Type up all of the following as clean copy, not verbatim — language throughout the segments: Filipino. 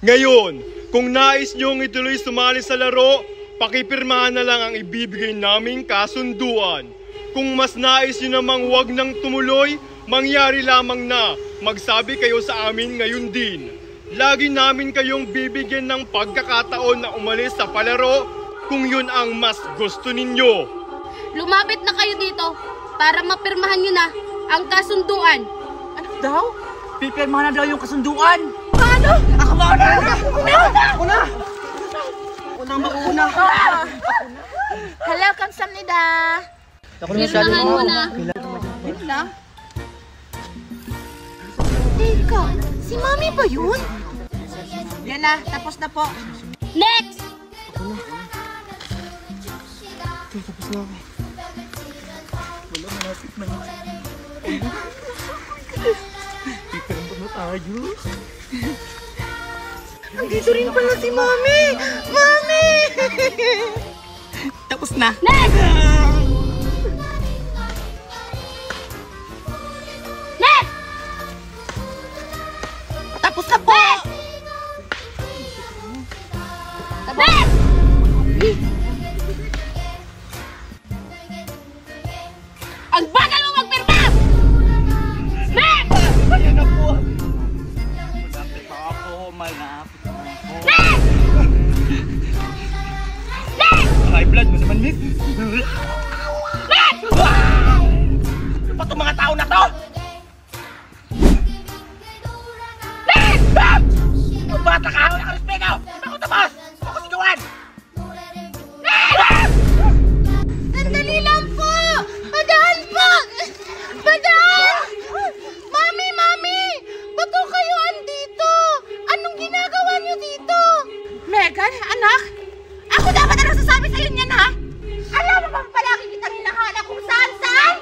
Ngayon, kung nais nyong ituloy sumali sa laro, pakipirmahan na lang ang ibibigay naming kasunduan. Kung mas nais nyo namang huwag nang tumuloy, mangyari lamang na magsabi kayo sa amin ngayon din. Lagi namin kayong bibigyan ng pagkakataon na umalis sa palaro kung yun ang mas gusto ninyo. Lumapit na kayo dito para mapirmahan nyo na ang kasunduan. Ano daw? Pipirmahan na daw yung kasunduan. Paano? Ako mauna! Una! Unang mauna! Hello, kamsamnida. Pirmahan mo na. Yun lang. Teka, si Mami ba yun? Yan na, tapos na po. Next! Tapos na ako. Wala, malapit na. Pipirmahan na tayo. Nandito rin pala si Mami! Mami! Tapos na. Next! Next! Tapos na po! Next! Ang bagal mo magpirma! Next! Ayan na po. Malapit na ako, malapit na ako. Next! Next! High blood mo naman, miss. Next! Ano ba itong mga tao na to? Next! Yung bata ka, wala ka respeto! Di ba ako tapos? Di ba ako sigawan? Sandali lang po! Padaan po! Padaan! Mami, Mami! Ba't po kayo andito? Anong ginagawa niyo dito? Megan, anak? Ako dapat ang nagsasabi sa'yo niyan, ha? Alam mo bang palagi kitang hinahanap kung saan-saan?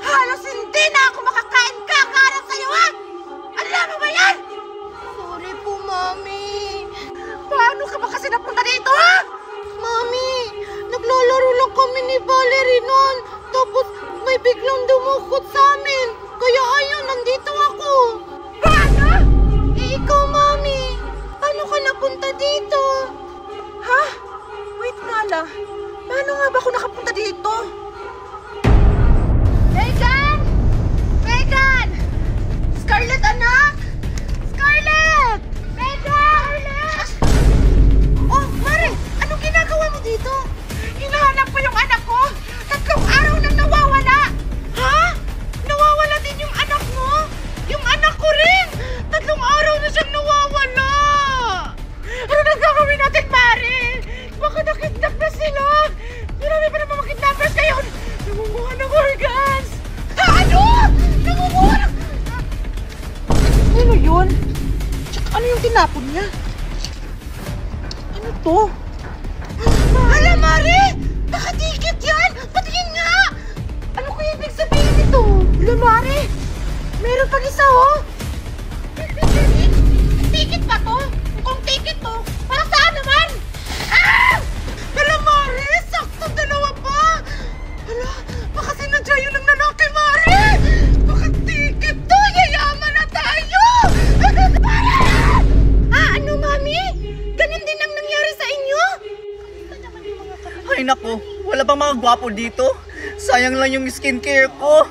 Halos hindi na ako makakain kakaharap sa'yo, ha? Alam mo ba yan? Sorry po, Mami. Paano ka ba kasi napunta dito, ha? Mami, naglalaro lang kami ni Valerie noon. Tapos may biglang dumukot sa amin. Kaya ayun, nandito ako. Paano? Eh, ikaw, Mami. Paano ka napunta dito? Ha? Wait nga lang. Paano nga ba ako nakapunta dito? Megan! Megan! Scarlett, anak! Scarlett! Megan! Oh, Mare! Anong ginagawa mo dito? Hinahanap ko yung anak ko! 3 araw nang nawawala! Ha? Nawawala din yung anak mo? Yung anak ko rin! 3 araw na siyang nawawala! Ano nang gagawin natin, Mare? Baka nakidnap na sila! Marami pa naman makidnappers ngayon! Nangunguha ng organs! Ano? Nangunguha ng... Ano yun? Tsaka ano yung tinapon niya? Ano to? Hala, Mare! Nakatikit yan! Patingin nga! Ano kaya ibig sabihin nito? Wala, Mare! Meron pang isa, oh! Ticket ba to? Kung ticket to, para saan naman? Ah! Hala, Mare! Sakto 2 pa! Hala, baka sinadya yun ang lalaki, Mare! Baka ticket to! Yayaman na tayo! Mare! Ah, ano, Mami? Ganun din ang nangyari sa inyo? Ay nako, wala bang mga gwapo dito? Sayang lang yung skincare ko.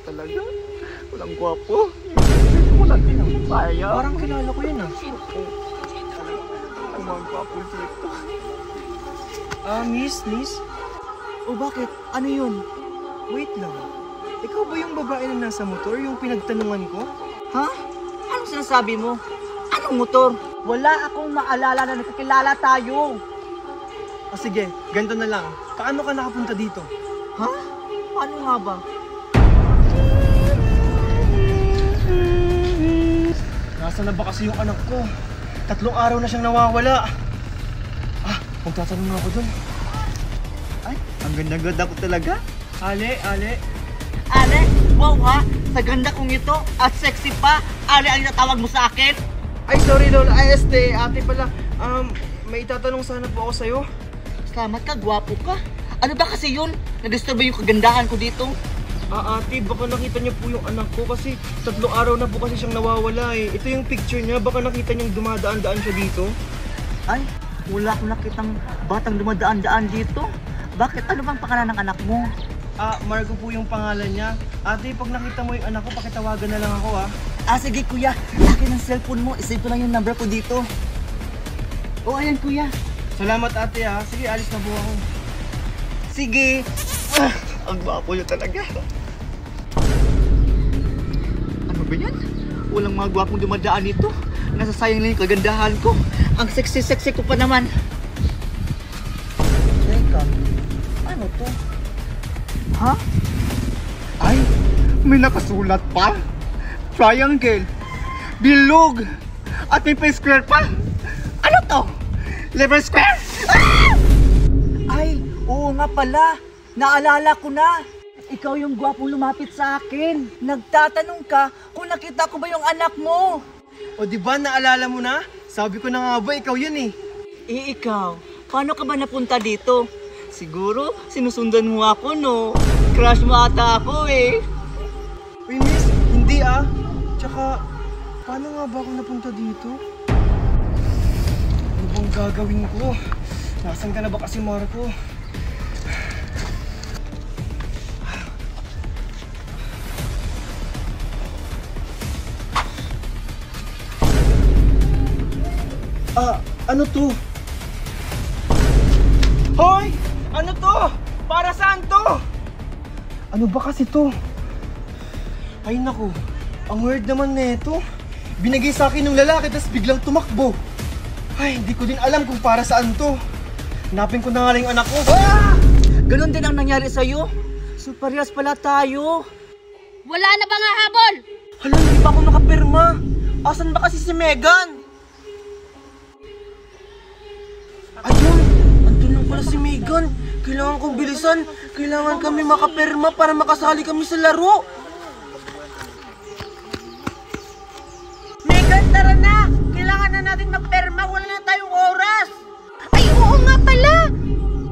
Talaga? Walang gwapo? Wala din ang saya. Parang kilala ko yun, ah. Mga gwapo dito. Miss? O bakit? Ano yun? Wait lang. Ikaw ba yung babae na nasa motor? Yung pinagtanungan ko? Ha? Anong sinasabi mo? Anong motor? Wala akong maalala na nakakilala tayo. O sige, ganito na lang. Paano ka nakapunta dito? Ha? Paano nga ba? Nasaan na ba kasi yung anak ko? 3 araw na siyang nawawala. Magtatanong nga ako dun. Ay, ang ganda-ganda ko talaga. Ale, wow ha? Sa ganda kong ito at sexy pa. Ale ang natawag mo sa akin. Ay, sorry Lola. Ate pala. May itatanong sana po ako sa'yo. Salamat ka, gwapo ka. Ano ba kasi yun? Na-disturb yung kagandahan ko dito? Ate, baka nakita niyo po yung anak ko kasi 3 araw na po kasi siyang nawawala eh. Ito yung picture niya, baka nakita niyong dumadaan-daan siya dito. Ay, wala akong nakitang batang dumadaan-daan dito. Bakit? Ano bang pangalan ng anak mo? Marco po yung pangalan niya. Ate, pag nakita mo yung anak ko, pakitawagan na lang ako Sige kuya, akin ang cellphone mo. Isave ko lang yung number ko dito. Ayan kuya. Salamat ate Sige, alis na po ako. Sige. Ang gwapo niyo talaga. Ano ba yan? Walang mga gwapong dumadaan dito. Nasasayang lang yung kagandahan ko. Ang sexy-sexy ko pa naman. Teka, ano to? Ha? Ay, may nakasulat pa. Triangle, bilog, at may square pa. Ano to? Lever square? Ay, oo nga pala. Naalala ko na. Ikaw yung gwapong lumapit sa akin. Nagtatanong ka kung nakita ko ba yung anak mo. O di ba naalala mo na? Sabi ko na nga ba, ikaw yun eh. Ikaw, paano ka ba napunta dito? Siguro, sinusundan mo ako, no? Crush mo ata ako eh. Uy miss, hindi Tsaka, paano nga ba ako napunta dito? Ano bang gagawin ko? Nasaan ka na ba kasi Marco? Ano to? Hoy! Ano to? Para saan to? Ano ba kasi to? Ay naku, ang weird naman nito. Binigay sa akin ng lalaki tapos biglang tumakbo. Ay, hindi ko din alam kung para saan to. Hanapin ko na nga lang yung anak ko. Ganon din ang nangyari sa'yo. So parehas pala tayo. Wala na ba nga habol? Hala, hindi pa ako nakapirma. Asan ba kasi si Megan? Ayun! Andun lang pala si Megan. Kailangan kong bilisan. Kailangan kami makapirma para makasali kami sa laro. Megan, tara na! Kailangan na natin magperma. Wala na tayong oras. Ay, oo nga pala!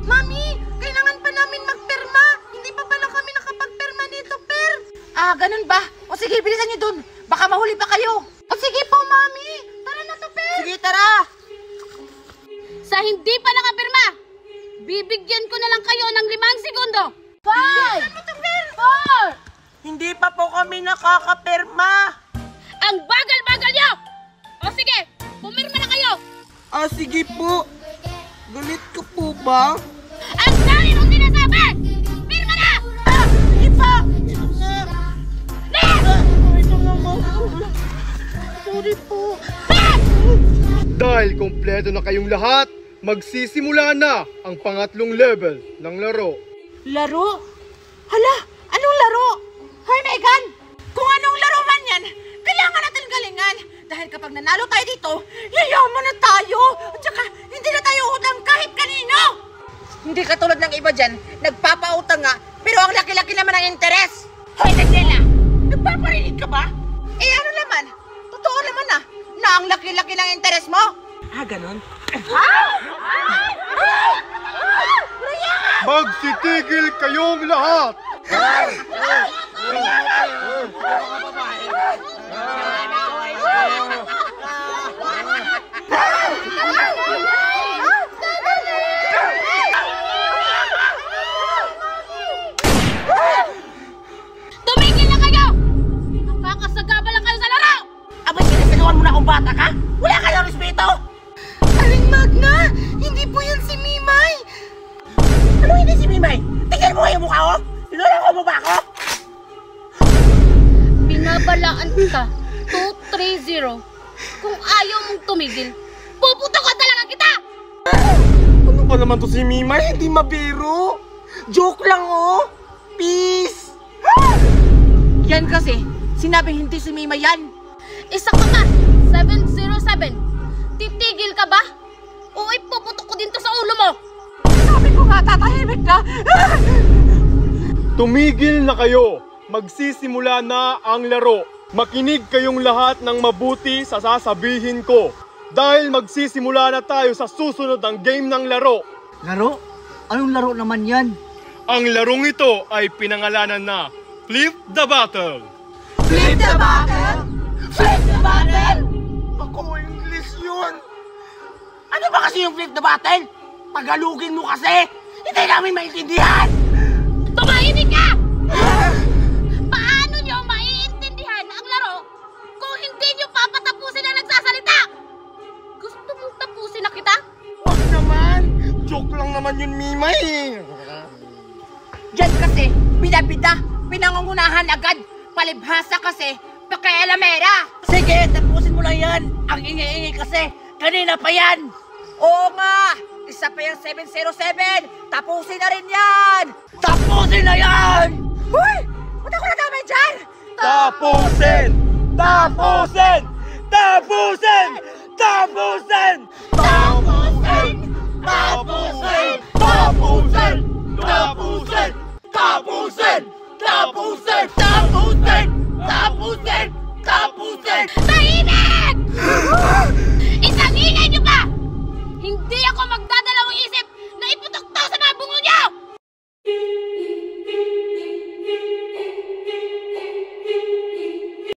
Mami, kailangan pa namin magperma. Hindi pa pala kami nakapagperma nito, Per. Ganun ba? O sige, bilisan niyo dun. Baka mahuli pa kayo. O sige po, Mami. Tara na to, Per. Sige, tara. Sa hindi pa nakapirma, bibigyan ko na lang kayo ng 5 segundo. 5! 4! Hindi pa po kami nakakapirma. Ang bagal-bagal niyo! O sige, pumirma na kayo. Sige po. Galit ka po ba? Ang dami mong sinasabi! Pirma na! Hindi pa! Sorry po. Dahil kompleto na kayong lahat, magsisimula na ang pangatlong level ng laro. Laro? Hala, anong laro? Hoy, Megan! Kung anong laro man yan, kailangan natin galingan. Dahil kapag nanalo tayo dito, yayaman na tayo. At saka, hindi na tayo utang kahit kanino. Hindi katulad ng iba dyan, nagpapautang nga, pero ang laki-laki naman ang interes. Hoy, Daniela! Nagpaparinig ka ba? Ano naman? Totoo naman na ang laki-laki ng interes mo. Ganon? Magsitigil kayong lahat! Tumigil na kayo! Nakakasagabal lang kayo sa laro! Abay, sinisigawan mo na akong bata ka? Wala kayong respeto! Aling Magna! Hindi po yan si Mimay! Ano hindi si Mimay? Tingnan mo yung mukha ko! Niloloko mo ba ako? Binabalaan ka. 230. Kung ayaw mong tumigil, puputo ka talaga kita! Ano ba naman to si Mimay? Hindi mabiro. Joke lang Peace! Yan kasi, sinabing hindi si Mimay yan. Isa ka nga, 707. Titigil ka ba? O ipuputok ko din to sa ulo mo. Sabi ko nga, tatahimik ka. Tumigil na kayo! Magsisimula na ang laro. Makinig kayong lahat ng mabuti sa sasabihin ko. Dahil magsisimula na tayo sa susunod ang game ng laro. Laro? Anong laro naman yan? Ang larong ito ay pinangalanan na Flip the Battle! Flip the battle! Flip the battle! Ako, English yun! Ano ba kasi yung flip the battle? Tagalogin mo kasi! Hindi namin maintindihan! Tumahimik ka! Paano nyo maiintindihan ang laro kung hindi nyo papatapusin ang nagsasalita? Gusto mong tapusin na kita? Wag naman! Joke lang naman yun, Mimay! Diyan kasi, bida-bida, pinangungunahan agad. Palibhasa kasi, pakialamera. Sige, tapusin mo lang yan. Ang ingay-ingay kasi, kanina pa yan. Oo nga, isa pa yung 707. Tapusin na rin yan. Tapusin na yan! Huy! Ba't ako nadamay dyan? Tapusin! Tapusin! Tapusin! Tapusin! Tapusin! Tapusin! Tapusin! Tapusin! Tapusin! Tapusin! Tapusin! Tapusin! Tapusin! Tahimik! Isang ingay niyo pa! Hindi ako